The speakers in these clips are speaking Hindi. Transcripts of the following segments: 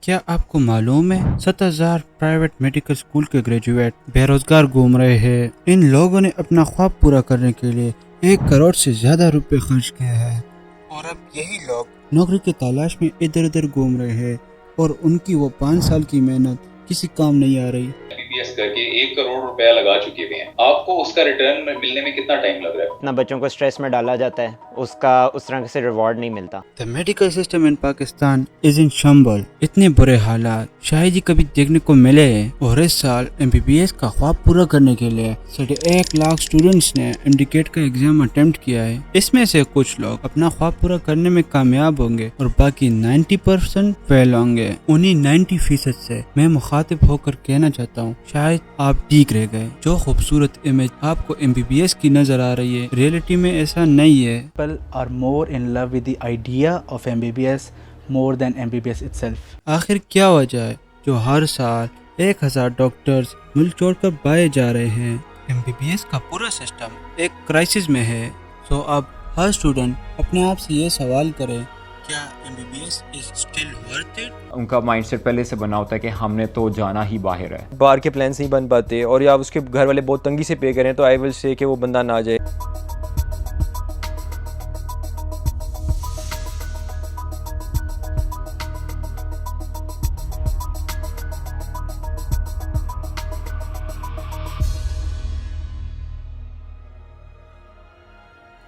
क्या आपको मालूम है 7,000 प्राइवेट मेडिकल स्कूल के ग्रेजुएट बेरोजगार घूम रहे हैं। इन लोगों ने अपना ख्वाब पूरा करने के लिए 1 करोड़ से ज्यादा रुपए खर्च किए हैं और अब यही लोग नौकरी की तलाश में इधर उधर घूम रहे हैं और उनकी वो 5 साल की मेहनत किसी काम नहीं आ रही। एमबीबीएस करके 1 करोड़ रुपया लगा चुके हुए हैं, आपको उसका रिटर्न मिलने में कितना टाइम लग रहा है? इतना बच्चों को स्ट्रेस में डाला जाता है, उसका उस तरह से रिवॉर्ड नहीं मिलता। The medical system in Pakistan is in shambles। इतने बुरे हालात शायद ही कभी देखने को मिले हैं और इस साल MBBS का ख्वाब पूरा करने के लिए 1.5 लाख स्टूडेंट्स ने MDCAT का एग्जाम अटेम्प्ट किया है। इसमें से कुछ लोग अपना ख्वाब पूरा करने में कामयाब होंगे और बाकी 90% फेल होंगे। उन्हीं 90% से मैं मुखातिब होकर कहना चाहता हूँ, शायद आप ठीक रह गए। जो खूबसूरत इमेज आपको MBBS की नजर आ रही है, रियलिटी में ऐसा नहीं है। People are more in love with the idea of MBBS more than MBBS itself। आखिर क्या वजह है जो हर साल 1,000 डॉक्टर्स मुल्क छोड़कर बाहर जा रहे हैं? MBBS का पूरा सिस्टम एक क्राइसिस में है। तो अब हर स्टूडेंट अपने आप से ये सवाल करे, क्या MBBS is still worth it? उनका माइंडसेट पहले से बना होता है कि हमने तो जाना ही बाहर है। बाहर के प्लान्स नहीं बन पाते और या उसके घर वाले बहुत तंगी से पे करें तो आई विल से कि वो बंदा ना जाए।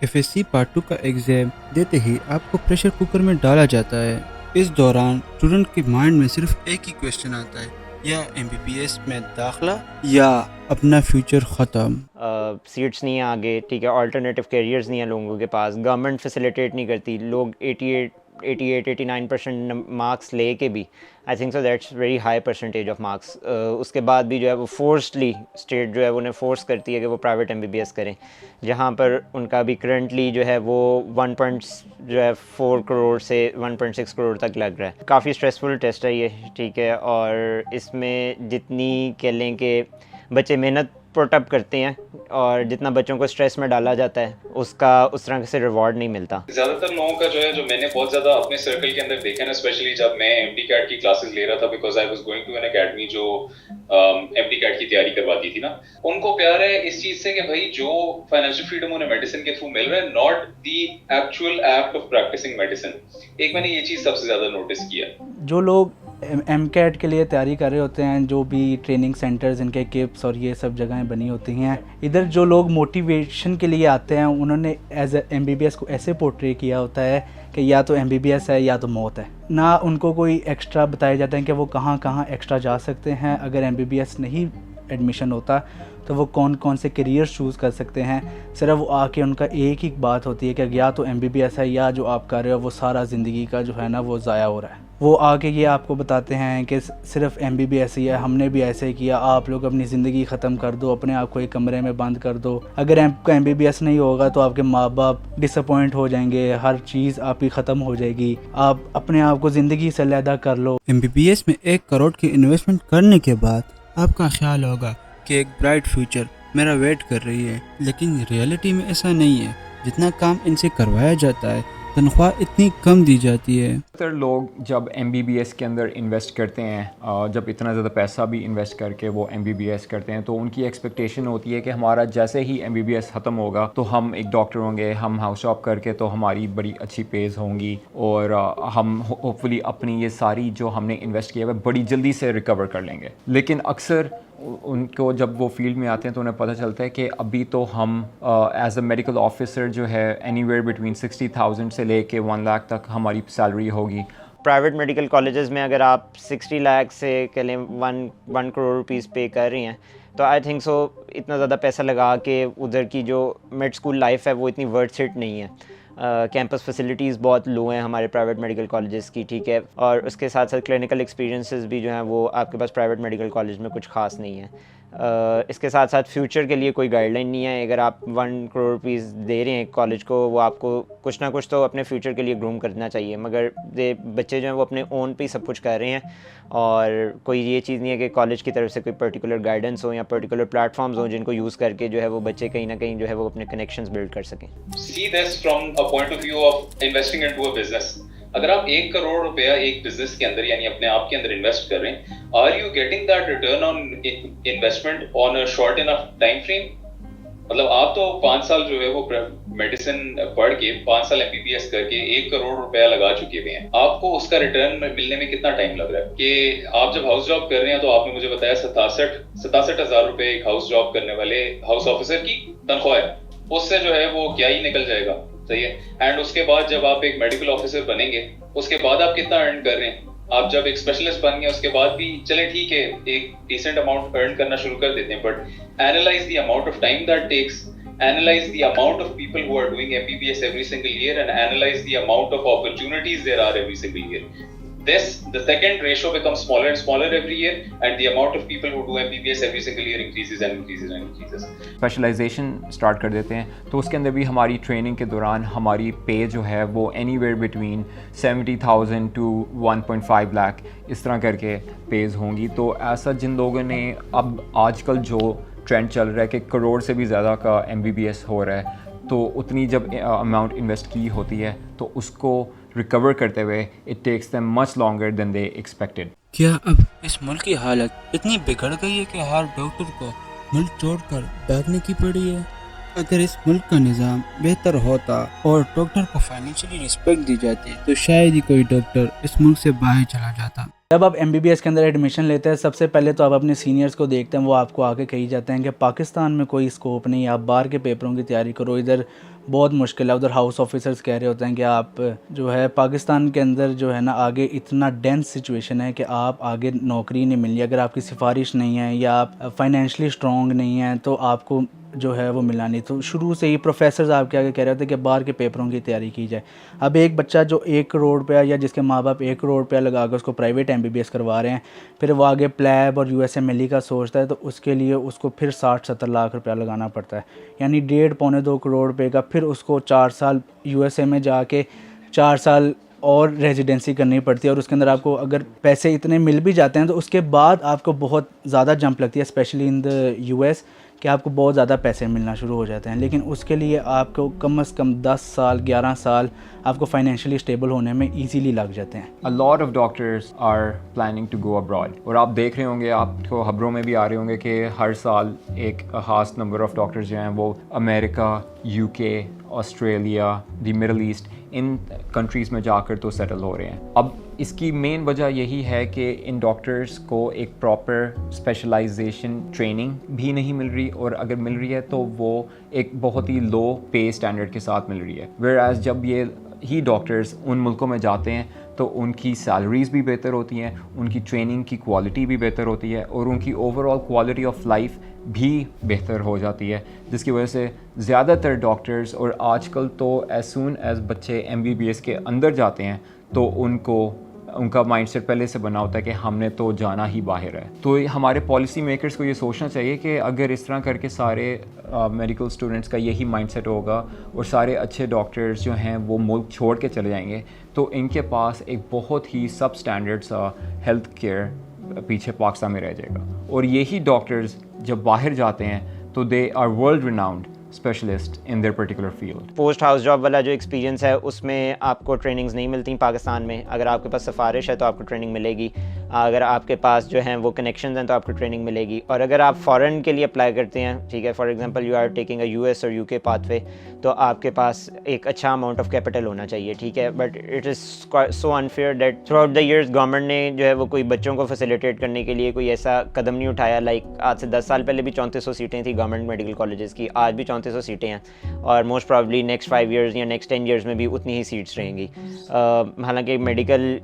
FSC पार्ट 2 का एग्जाम देते ही आपको प्रेशर कुकर में डाला जाता है। इस दौरान स्टूडेंट के माइंड में सिर्फ एक ही क्वेश्चन आता है, या MBBS में दाखला या अपना फ्यूचर ख़त्म। सीट्स नहीं है आगे, ठीक है, ऑल्टरनेटिव कैरियर्स नहीं है लोगों के पास, गवर्नमेंट फैसिलिटेट नहीं करती। लोग 88-89% मार्क्स ले के भी, I think so that's very high percentage of marks, उसके बाद भी जो है वो फोर्सली स्टेट जो है वो उन्हें फोर्स करती है कि वो प्राइवेट MBBS करें, जहाँ पर उनका भी करंटली जो है वो 1.4 करोड़ से 1.6 करोड़ तक लग रहा है। काफ़ी स्ट्रेसफुल टेस्ट है ये, ठीक है, और इसमें जितनी कह लें कि बच्चे मेहनत पुटअप करते हैं और जितना बच्चों को स्ट्रेस में डाला जाता है उसका उस तरह से रिवॉर्ड नहीं मिलता। ज्यादातर लोगों का जो है, जो मैंने बहुत ज्यादा अपने सर्कल के अंदर देखा ना, स्पेशली जब मैं MDCAT की क्लासेस ले रहा था, because I was going to an academy जो MDCAT की तैयारी करवाती थी ना, उनको प्यार है इस चीज से कि भाई जो फाइनेंशियल फ्रीडम उन्हें मेडिसिन के थ्रू मिल रहा है, not the actual act of practising medicine. एक मैंने ये चीज सबसे ज्यादा नोटिस किया। जो लोग MCAT के लिए तैयारी कर रहे होते हैं, जो भी ट्रेनिंग सेंटर्स इनके किप्स और ये सब जगहें बनी होती हैं, इधर जो लोग मोटिवेशन के लिए आते हैं उन्होंने एज MBBS को ऐसे पोर्ट्रे किया होता है कि या तो MBBS है या तो मौत है। ना उनको कोई एक्स्ट्रा बताया जाता है कि वो कहाँ कहाँ एक्स्ट्रा जा सकते हैं। अगर MBBS नहीं एडमिशन होता तो वो कौन कौन से करियर चूज़ कर सकते हैं। सिर्फ वो आके उनका एक ही बात होती है कि या तो MBBS है या जो आप कर रहे हो वो सारा ज़िंदगी का जो है ना वो ज़ाया हो रहा है। वो आके ये आपको बताते हैं कि सिर्फ MBBS ही है, हमने भी ऐसे ही किया, आप लोग अपनी ज़िंदगी ख़त्म कर दो, अपने आप को एक कमरे में बंद कर दो। अगर आपका MBBS नहीं होगा तो आपके माँ बाप डिसअपॉइंट हो जाएंगे, हर चीज़ आपकी ख़त्म हो जाएगी, आप अपने आप को ज़िंदगी से अलहदा कर लो। MBBS में 1 करोड़ की इन्वेस्टमेंट करने के बाद आपका ख्याल होगा कि एक ब्राइट फ्यूचर मेरा वेट कर रही है, लेकिन रियलिटी में ऐसा नहीं है। जितना काम इनसे करवाया जाता है, तनख्वाह इतनी कम दी जाती है। ज़्यादातर लोग जब MBBS के अंदर इन्वेस्ट करते हैं, जब इतना ज़्यादा पैसा भी इन्वेस्ट करके वो MBBS करते हैं, तो उनकी एक्सपेक्टेशन होती है कि हमारा जैसे ही MBBS ख़त्म होगा तो हम एक डॉक्टर होंगे, हम हाउस जॉब करके तो हमारी बड़ी अच्छी पेज होंगी और हम होपफुली अपनी ये सारी जो हमने इन्वेस्ट किया है बड़ी जल्दी से रिकवर कर लेंगे। लेकिन अक्सर उनको जब वो फील्ड में आते हैं तो उन्हें पता चलता है कि अभी तो हम एज अ मेडिकल ऑफिसर जो है एनीवेयर बिटवीन 60,000 से लेके 1 लाख तक हमारी सैलरी होगी। प्राइवेट मेडिकल कॉलेजेस में अगर आप 60 लाख से कह लें 1 करोड़ रुपीज़ पे कर रही हैं तो आई थिंक सो इतना ज़्यादा पैसा लगा के उधर की जो मिड स्कूल लाइफ है वो इतनी वर्थ इट नहीं है। कैंपस फैसिलिटीज़ बहुत लो हैं हमारे प्राइवेट मेडिकल कॉलेजेस की, ठीक है, और उसके साथ साथ क्लिनिकल एक्सपीरियंसेस भी जो हैं वो आपके पास प्राइवेट मेडिकल कॉलेज में कुछ खास नहीं है। इसके साथ साथ फ्यूचर के लिए कोई गाइडलाइन नहीं है। अगर आप 1 करोड़ रुपीज़ दे रहे हैं कॉलेज को, वो आपको कुछ ना कुछ तो अपने फ्यूचर के लिए ग्रूम करना चाहिए, मगर ये बच्चे जो हैं वो अपने ओन पे सब कुछ कर रहे हैं और कोई ये चीज़ नहीं है कि कॉलेज की तरफ से कोई पर्टिकुलर गाइडेंस हो या पर्टिकुलर प्लेटफॉर्म्स हो जिनको यूज़ करके जो है वो बच्चे कहीं ना कहीं जो है वो अपने कनेक्शंस बिल्ड कर सकें। See this from a point of view of investing into a business. अगर आप 1 करोड़ रुपया एक बिजनेस के अंदर यानी अपने आप के अंदर इन्वेस्ट कर रहे हैं, are you getting that return on investment on a short enough time frame? मतलब आप तो 5 साल जो है वो मेडिसिन पढ़ के 5 साल एमबीबीएस करके 1 करोड़ रुपया लगा चुके हुए हैं, आपको उसका रिटर्न मिलने में कितना टाइम लग रहा है? कि आप जब हाउस जॉब कर रहे हैं तो आपने मुझे बताया 67,000 रुपए एक हाउस जॉब करने वाले हाउस ऑफिसर की तनख्वाह है, उससे जो है वो क्या ही निकल जाएगा, सही है। एंड उसके बाद जब आप एक मेडिकल ऑफिसर बनेंगे, उसके बाद आप कितना अर्न कर रहे हैं? आप जब एक स्पेशलिस्ट बन गए उसके बाद भी चले ठीक है एक डिसेंट अमाउंट अर्न करना शुरू कर देते हैं, but analyse the amount of time that takes, analyze the amount of people who are doing MBBS every single year, and analyze the amount of opportunities there are every single year. The second ratio becomes smaller and smaller every year, and the amount of people who do MBBS every single year increases and increases and increases. Specialisation start कर देते हैं तो उसके अंदर भी हमारी ट्रेनिंग के दौरान हमारी पे जो है वो एनीवेयर बिटवीन 70,000 to 1.5 लाख इस तरह करके पेज होंगी। तो ऐसा जिन लोगों ने अब आजकल जो ट्रेंड चल रहा है कि करोड़ से भी ज़्यादा का MBBS हो रहा है, तो उतनी जब अमाउंट इन्वेस्ट की होती है तो उसको रिकवर करते हुए it takes them much longer than they expected. क्या अब इस मुल्क की हालत इतनी बिगड़ गई है कि हर डॉक्टर को मुल्क छोड़कर भागने की पड़ी है? अगर इस मुल्क का निज़ाम बेहतर होता और डॉक्टर को फाइनेंशियली रिस्पेक्ट दी जाती तो शायद ही कोई डॉक्टर इस मुल्क से बाहर चला जाता। जब आप MBBS के अंदर एडमिशन लेते हैं, सबसे पहले तो आप अपने सीनियर्स को देखते हैं, वो आपको आके कही जाते हैं कि पाकिस्तान में कोई स्कोप नहीं, आप बाहर के पेपरों की तैयारी करो, इधर बहुत मुश्किल है। उधर हाउस ऑफिसर्स कह रहे होते हैं कि आप जो है पाकिस्तान के अंदर जो है ना आगे इतना डेंस सिचुएशन है कि आप आगे नौकरी नहीं मिली, अगर आपकी सिफारिश नहीं है या आप फाइनेंशियली स्ट्रॉन्ग नहीं हैं तो आपको जो है वो मिला नहीं। तो शुरू से ही प्रोफेसर्स आपके आगे कह रहे होते हैं कि बाहर के पेपरों की तैयारी की जाए। अब एक बच्चा जो 1 करोड़ रुपया या जिसके माँ बाप 1 करोड़ रुपया लगा कर उसको प्राइवेट MBBS करवा रहे हैं, फिर वो आगे प्लैब और USMLE का सोचता है तो उसके लिए उसको फिर 60-70 लाख रुपया लगाना पड़ता है, यानी 1.5-2 करोड़ रुपये का। फिर उसको 4 साल USA में जाके 4 साल और रेजिडेंसी करनी पड़ती है, और उसके अंदर आपको अगर पैसे इतने मिल भी जाते हैं तो उसके बाद आपको बहुत ज़्यादा जंप लगती है, स्पेशली इन द US, कि आपको बहुत ज़्यादा पैसे मिलना शुरू हो जाते हैं। लेकिन उसके लिए आपको कम से कम 10 साल 11 साल आपको फाइनेंशियली स्टेबल होने में इजीली लग जाते हैं। A lot of doctors are planning to go abroad, और आप देख रहे होंगे, आपको खबरों में भी आ रहे होंगे कि हर साल एक खास नंबर ऑफ़ डॉक्टर्स जो हैं वो America, UK, Australia, the middle east, in countries में जाकर तो सेटल हो रहे हैं। अब इसकी मेन वजह यही है कि इन डॉक्टर्स को एक प्रॉपर स्पेशलाइजेशन ट्रेनिंग भी नहीं मिल रही, और अगर मिल रही है तो वो एक बहुत ही लो पे स्टैंडर्ड के साथ मिल रही है। वेयर एज़ जब ये ही डॉक्टर्स उन मुल्कों में जाते हैं तो उनकी सैलरीज़ भी बेहतर होती हैं, उनकी ट्रेनिंग की क्वालिटी भी बेहतर होती है, और उनकी ओवरऑल क्वालिटी ऑफ लाइफ भी बेहतर हो जाती है, जिसकी वजह से ज़्यादातर डॉक्टर्स, और आजकल तो एज सून एज बच्चे MBBS के अंदर जाते हैं तो उनका माइंडसेट पहले से बना होता है कि हमने तो जाना ही बाहर है। तो हमारे पॉलिसी मेकर्स को ये सोचना चाहिए कि अगर इस तरह करके सारे मेडिकल स्टूडेंट्स का यही माइंडसेट होगा और सारे अच्छे डॉक्टर्स जो हैं वो मुल्क छोड़ के चले जाएंगे, तो इनके पास एक बहुत ही सब स्टैंडर्ड सा हेल्थ केयर पीछे पाकिस्तान में रह जाएगा। और यही डॉक्टर्स जब बाहर जाते हैं तो they are world renowned specialist in their particular field. Post house job वाला जो एक्सपीरियंस है उसमें आपको ट्रेनिंग्स नहीं मिलती पाकिस्तान में। अगर आपके पास सिफारिश है तो आपको ट्रेनिंग मिलेगी, अगर आपके पास जो हैं वो कनेक्शंस हैं तो आपको ट्रेनिंग मिलेगी। और अगर आप फ़ॉरेन के लिए अप्लाई करते हैं, ठीक है, for example you are taking a US और UK पाथवे, तो आपके पास एक अच्छा अमाउंट ऑफ कैपिटल होना चाहिए, ठीक है। But it is so unfair that through out the years government ने जो है वो कोई बच्चों को फैसिलिटेट करने के लिए कोई ऐसा कदम नहीं उठाया। लाइक आज से 10 साल पहले भी 3400 सीटें थी गवर्नमेंट मेडिकल कॉलेजेस की, आज भी 3400 सीटें हैं, और मोस्ट प्रॉब्ली नेक्स्ट 5 ईयर्स या नेक्स्ट 10 ईयर्स में भी उतनी ही सीट्स रहेंगी। हालांकि मेडिकल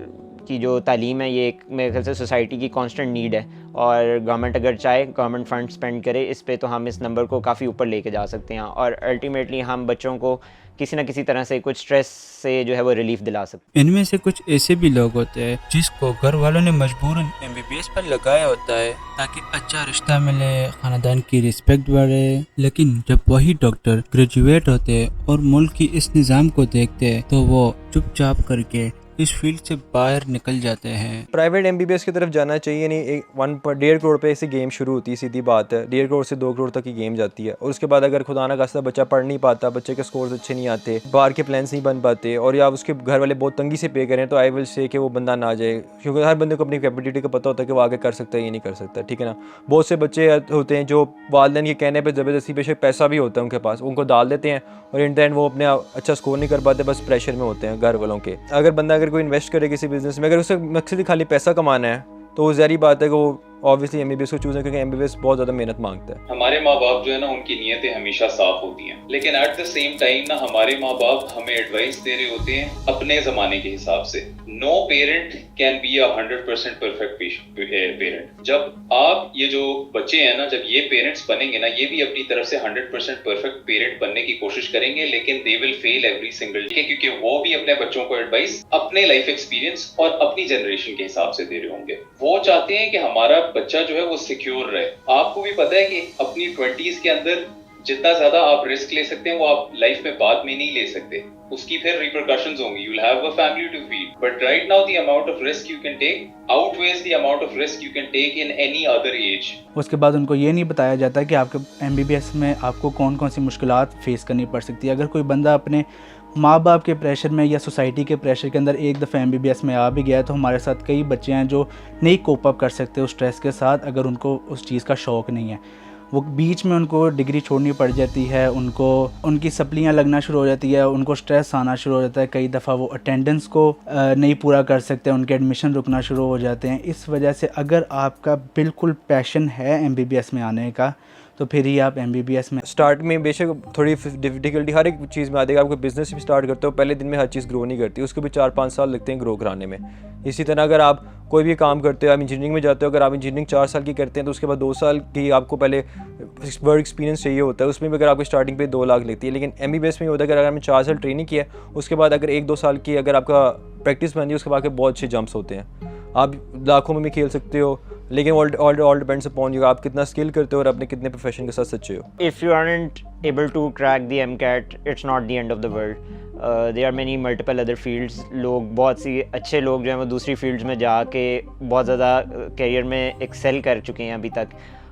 की जो तालीम है ये एक मेरे ख्याल से सोसाइटी की कांस्टेंट नीड है, और गवर्नमेंट अगर चाहे गवर्नमेंट फंड स्पेंड करे इस पे तो हम इस नंबर को काफ़ी ऊपर लेके जा सकते हैं, और अल्टीमेटली हम बच्चों को किसी ना किसी तरह से कुछ स्ट्रेस से जो है वो रिलीफ दिला सकते हैं। इनमें से कुछ ऐसे भी लोग होते हैं जिसको घर वालों ने मजबूरन MBBS पर लगाया होता है ताकि अच्छा रिश्ता मिले, खानदान की रिस्पेक्ट बढ़े। लेकिन जब वही डॉक्टर ग्रेजुएट होते हैं और मुल्क की इस निज़ाम को देखते हैं तो वो चुपचाप करके इस फील्ड से बाहर निकल जाते हैं। प्राइवेट एमबीबीएस की तरफ जाना चाहिए नहीं। 1.5 करोड़ पे से गेम शुरू होती है, सीधी बात है। 1.5 करोड़ से 2 करोड़ तक की गेम जाती है, और उसके बाद अगर खुदा ना खास्ता बच्चा पढ़ नहीं पाता, बच्चे के स्कोर्स अच्छे नहीं आते, बाहर के प्लान्स नहीं बन पाते, और या उसके घर वाले बहुत तंगी से पे करें, तो आई विल से कि वो बंदा ना जाए, क्योंकि हर बंदे को अपनी कैपेबिलिटी का पता होता है कि वो आगे कर सकता है या नहीं कर सकता, ठीक है ना। बहुत से बच्चे होते हैं जो वालिदैन के कहने पर ज़बरदस्ती, बेशक पैसा भी होता है उनके पास, उनको डाल देते हैं, और इन द एंड वो अपने अच्छा स्कोर नहीं कर पाते, बस प्रेशर में होते हैं घर वालों के। अगर कोई इन्वेस्ट करे किसी बिजनेस में, अगर उसे मकसद ही खाली पैसा कमाना है, तो वो ज़ाहिर बात है कि वो ऑब्वियसली एमबीबीएस को चूज़ है, क्योंकि एमबीबीएस बहुत ज़्यादा मेहनत मांगता है। हमारे माँ बाप जो है ना, उनकी नीयतें हमेशा साफ होती हैं, लेकिन एट द सेम टाइम ना हमारे माँ बाप हमें एडवाइस दे रहे होते हैं अपने जमाने के हिसाब से। No parent can be 100% perfect parent. जब आप ये जो बच्चे हैं ना, जब ये पेरेंट्स बनेंगे ना, ये भी अपनी तरफ से 100% परफेक्ट पेरेंट बनने की कोशिश करेंगे, लेकिन they will fail every single day, क्योंकि वो भी अपने बच्चों को एडवाइस अपने लाइफ एक्सपीरियंस और अपनी जनरेशन के हिसाब से दे रहे होंगे। वो चाहते हैं कि हमारा बच्चा जो है वो सिक्योर रहे। आपको भी पता है कि अपनी 20s के अंदर जितना ज्यादा आप रिस्क ले सकते हैं, वो आप लाइफ में बाद में नहीं ले सकते, उसकी फिर रिपरकशंस होंगी। You will have a family to feed, but right now the amount of risk you can take outweighs the amount of risk you can take in any other age. उसके बाद उनको ये नहीं बताया जाता कि आपके एमबीबीएस में आपको कौन कौन सी मुश्किलात फेस करनी पड़ सकती है। अगर कोई बंदा अपने माँ बाप के प्रेशर में या सोसाइटी के प्रेशर के अंदर एक दफ़ा एमबीबीएस में आ भी गया है, तो हमारे साथ कई बच्चे हैं जो नहीं कोप अप कर सकते उस स्ट्रेस के साथ, अगर उनको उस चीज़ का शौक़ नहीं है। वो बीच में उनको डिग्री छोड़नी पड़ जाती है, उनकी सप्लियाँ लगना शुरू हो जाती है, उनको स्ट्रेस आना शुरू हो जाता है। कई दफ़ा वो अटेंडेंस को नहीं पूरा कर सकते, उनके एडमिशन रुकना शुरू हो जाते हैं। इस वजह से अगर आपका बिल्कुल पैशन है एमबीबीएस में आने का, तो फिर ही आप एमबीबीएस में। स्टार्ट में बेशक थोड़ी डिफ़िकल्टी हर एक चीज़ में आ जाएगी। आप कोई बिज़नेस भी स्टार्ट करते हो, पहले दिन में हर चीज़ ग्रो नहीं करती, उसको भी 4-5 साल लगते हैं ग्रो कराने में। इसी तरह अगर आप कोई भी काम करते हो, आप इंजीनियरिंग में जाते हो, अगर आप इंजीनियरिंग 4 साल की करते हैं, तो उसके बाद 2 साल की आपको पहले वर्क एक्सपीरियंस चाहिए होता है। उसमें भी अगर आपको स्टार्टिंग पे 2 लाख लगती है, लेकिन एमबीबीएस में होता है कि अगर आपने 4 साल ट्रेनिंग किया, उसके बाद अगर 1-2 साल की अगर आपका प्रैक्टिस बन जाए, उसके बाद के बहुत अच्छे जंप्स होते हैं। आप लाखों में भी खेल सकते हो, लेकिन ऑल डिपेंड्स अपॉन यू, आप कितना स्किल करते हो और अपने कितने प्रोफेशन के साथ सच्चे हो। If you aren't able to crack the MCAT, it's not the end of the world. There are many multiple other fields. लोग बहुत सी अच्छे लोग जो हैं वो दूसरी फील्ड्स में जाके बहुत ज़्यादा करियर में एक्सेल कर चुके हैं अभी तक,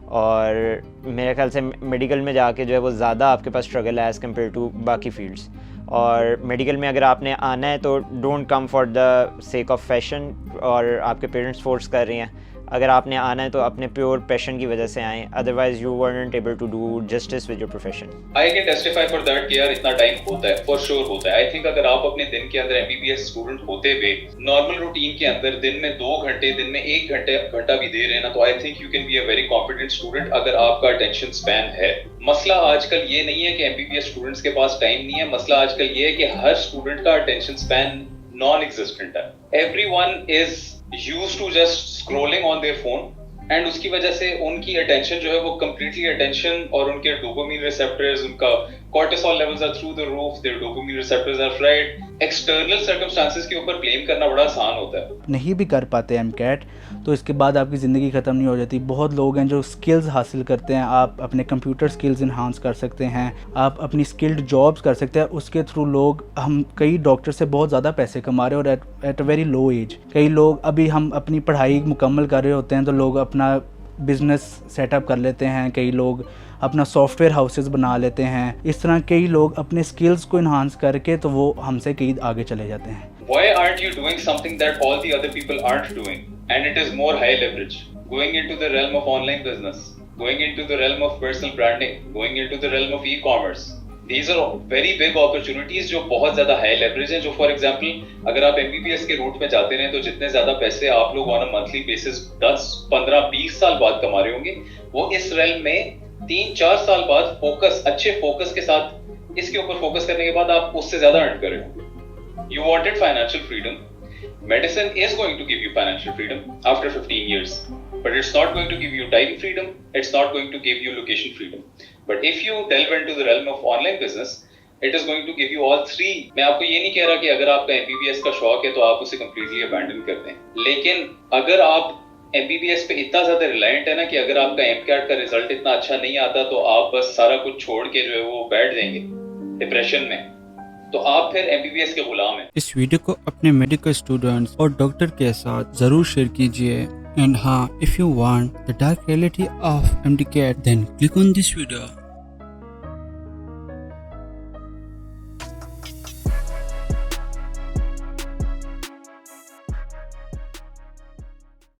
और मेरे ख्याल से मेडिकल में जाके जो है वो ज़्यादा आपके पास स्ट्रगल है एज़ कम्पेयर टू बाकी फील्ड्स। और मेडिकल में अगर आपने आना है तो don't come for the sake of fashion और आपके पेरेंट्स फोर्स कर रहे हैं। अगर आपने आना है तो अपने प्योर पैशन की वजह से आएँ, otherwise you weren't able to do justice with your profession. I can testify for that कि यार इतना टाइम होता है, for sure होता है। I think अगर आप अपने दिन के अंदर MBBS स्टूडेंट होते हुए नॉर्मल रूटीन के अंदर दिन में 2 घंटे, दिन में 1 घंटा भी दे रहे हैं ना, तो I think you can be a very competent student अगर आपका attention span है। मसला आजकल ये नहीं है कि MBBS स्टूडेंट्स के पास टाइम नहीं है, मसला आजकल ये है कि हर स्टूडेंट का attention span non-existent है। Everyone is used to just scrolling on their phone, and उसकी वजह से उनकी अटेंशन जो है वो कम्प्लीटली अटेंशन और उनके डोपामिन रिसेप्टर्स, उनका cortisol levels are through the roof, their dopamine receptors are fried. External circumstances के ऊपर ब्लेम करना बड़ा आसान होता है। नहीं भी कर पाते एमकैट, तो इसके बाद आपकी ज़िंदगी ख़त्म नहीं हो जाती। बहुत लोग हैं जो स्किल्स हासिल करते हैं, आप अपने कंप्यूटर स्किल्स इन्हांस कर सकते हैं, आप अपनी स्किल्ड जॉब्स कर सकते हैं। उसके थ्रू लोग, हम कई डॉक्टर से बहुत ज़्यादा पैसे कमा रहे हैं और at a very low age. कई लोग अभी हम अपनी पढ़ाई मुकम्मल कर रहे होते हैं तो लोग अपना बिज़नेस सेटअप कर लेते हैं, कई लोग अपना सॉफ्टवेयर हाउसेस बना लेते हैं। इस तरह कई लोग अपने स्किल्स को इन्हांस करके तो वो हमसे कई आगे चले जाते हैं। Why aren't you doing something that all the other people aren't doing? And it is more high leverage. Going into the realm of online business, going into the realm of personal branding, going into the realm of e-commerce. These are very big opportunities जो बहुत ज़्यादा high leverage हैं। जो for example, अगर आप MBBS के रूट में जाते हैं तो जितने ज़्यादा पैसे आप लोग on a monthly basis 10, 15, 20 साल बाद कमा रहे होंगे, वो इस realm में 3-4 साल बाद अच्छे फोकस के साथ इसके ऊपर फोकस करने के बाद आप उससे ज़्यादा अर्न कर रहे होंगे। You wanted financial freedom. Medicine is going to give you financial freedom after 15 years, but it's not going to give you time freedom. It's not going to give you location freedom. But if you delve into the realm of online business, it is going to give you all three. मैं आपको ये नहीं कह रहा कि अगर आपका MBBS का शौक है तो आप उसे completely abandon कर दें, लेकिन अगर आप MBBS पे इतना ज़्यादा रिलायंट है ना कि अगर आपका MCAT का रिजल्ट इतना अच्छा नहीं आता तो आप बस सारा कुछ छोड़ के जो है वो बैठ जाएंगे डिप्रेशन में, तो आप फिर MBBS के गुलाम हैं। इस वीडियो को अपने मेडिकल स्टूडेंट्स और डॉक्टर के साथ जरूर शेयर कीजिए। एंड हाँ, if you want the dark reality of MD CAT, then click on this video.